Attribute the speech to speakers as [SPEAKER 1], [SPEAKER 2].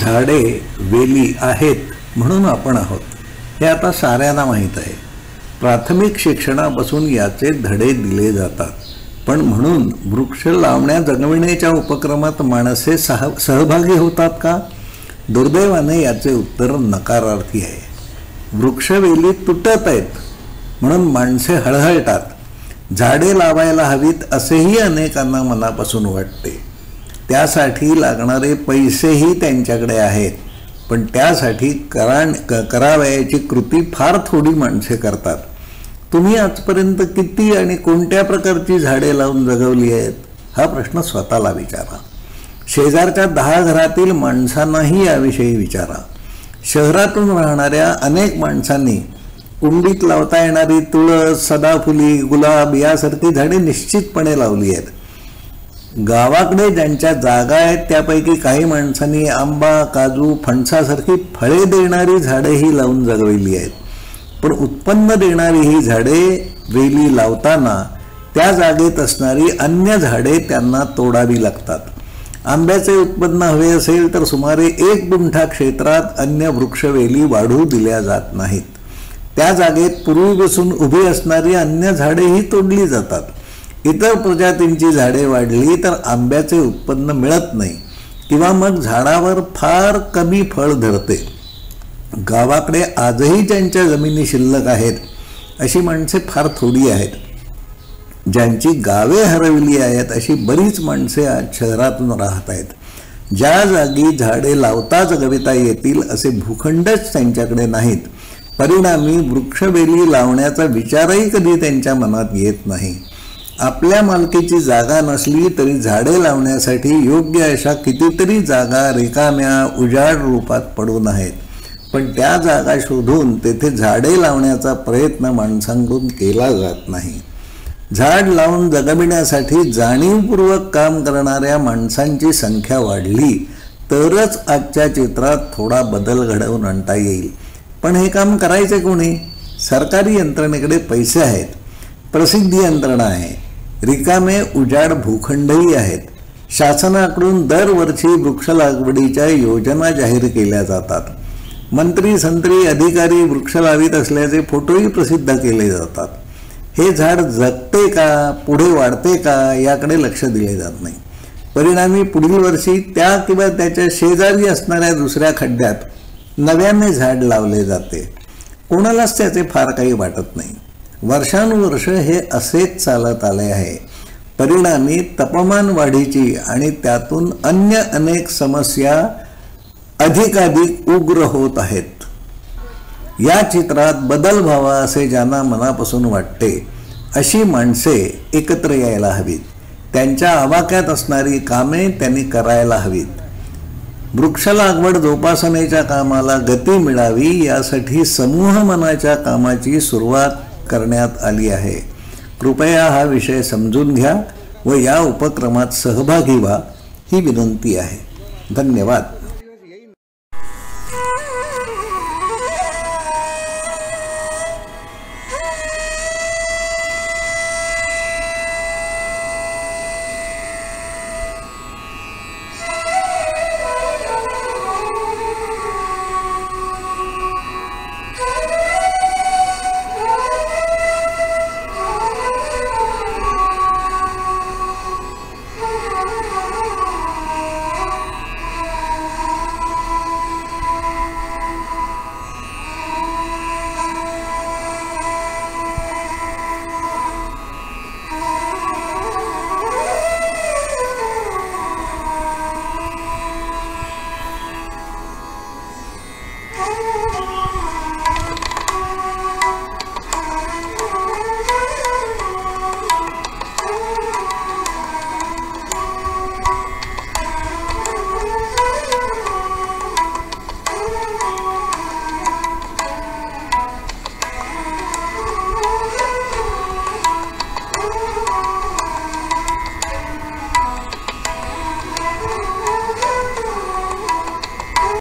[SPEAKER 1] झाडे वेली आहेत म्हणून आपण आहोत हे आता साऱ्यांना माहीत आहे. प्राथमिक शिक्षणापासून याचे धडे दिले जातात. पण म्हणून वृक्ष लावण्या जगविण्याच्या उपक्रमात माणसे सहभागी होतात का? दुर्दैवाने याचे उत्तर नकारार्थी आहे. वृक्षवेली तुटत आहेत म्हणून माणसे हळहळतात. झाडे लावायला हवीत असेही अनेकांना मनापासून वाटते. त्यासाठी लागणारे पैसेही त्यांच्याकडे आहेत. पण त्यासाठी करावयाची कृती फार थोडी माणसे करतात. तुम्ही आजपर्यंत किती आणि कोणत्या प्रकारची झाडे लावून जगवली आहेत हा प्रश्न स्वतःला विचारा. शेजारच्या 10 घरातील माणसांनाही याविषयी विचारा. शहरातून राहणाऱ्या अनेक माणसांनी कुंडीत लावता येणारी तुळस, सदाफुली, गुलाब यासारखी झाडे निश्चितपणे लावली आहेत. गावाकडे ज्यांच्या जागा आहेत त्यापैकी काही माणसांनी आंबा, काजू, फणसासारखी फळे देणारी झाडेही लावून जगवली आहेत. पण उत्पन्न देणारी ही झाडे वेली लावताना त्या जागेत असणारी अन्य झाडे त्यांना तोडावी लागतात. आंब्याचे उत्पन्न हवे असेल तर सुमारे 1 गुंठा क्षेत्रात अन्य वृक्षवेली वाढू दिल्या जात नाहीत. त्या जागेत पूर्वीपासून उभी असणारी अन्य झाडेही तोडली जातात. इतर प्रजातींची झाडे वाढली तर आंब्याचे उत्पन्न मिळत नाही किंवा मग झाडावर फार कमी फळ धरते. गावाकडे आजही ज्यांच्या जमिनी शिल्लक आहेत अशी माणसे फार थोडी आहेत. ज्यांची गावे हरवली आहेत अशी बरीच माणसे आज शहरातून राहत आहेत. ज्या जागी झाडे लावता जगविता येतील असे भूखंडच त्यांच्याकडे नाहीत. परिणामी वृक्षवेली लावण्याचा विचारही कधी त्यांच्या मनात येत नाही. आपल्या मालकीची जागा नसली तरी झाडे लावण्यासाठी योग्य अशा कितीतरी जागा रिकाम्या उजाड रूपात पडून आहेत. पण त्या जागा शोधून तेथे झाडे लावण्याचा प्रयत्न माणसांकडून केला जात नाही. झाड लावून जगविण्यासाठी जाणीवपूर्वक काम करणाऱ्या माणसांची संख्या वाढली तरच आजच्या चित्रात थोडा बदल घडवून आणता येईल. पण हे काम करायचे कोणी? सरकारी यंत्रणेकडे पैसे आहेत, प्रसिद्धी यंत्रणा आहे, रिकामे उजाड भूखंडही आहेत. शासनाकडून दरवर्षी वृक्ष लागवडीच्या योजना जाहीर केल्या जातात. मंत्री, संत्री, अधिकारी वृक्ष लावित असल्याचे फोटोही प्रसिद्ध केले जातात. हे झाड जगते का, पुढे वाढते का याकडे लक्ष दिले जात नाही. परिणामी पुढील वर्षी त्या किंवा त्याच्या शेजारी असणाऱ्या दुसऱ्या खड्ड्यात नव्याने झाड लावले जाते. कोणालाच त्याचे फार काही वाटत नाही. वर्षानुवर्ष हे असेच चालत आले आहे. परिणामी तापमान वाढीची आणि त्यातून अन्य अनेक समस्या अधिकाधिक उग्र होत आहेत. या चित्रात बदल व्हावा असे ज्यांना मनापासून वाटते अशी माणसे एकत्र यायला हवीत. त्यांच्या आवाक्यात असणारी कामे त्यांनी करायला हवीत. वृक्ष लागवड जोपासनेच्या कामाला गती मिळावी यासाठी समूह मनाच्या कामाची सुरुवात करण्यात आली आहे. कृपया हा विषय समजून घ्या व या उपक्रमात सहभागी व्हा ही विनंती आहे. धन्यवाद.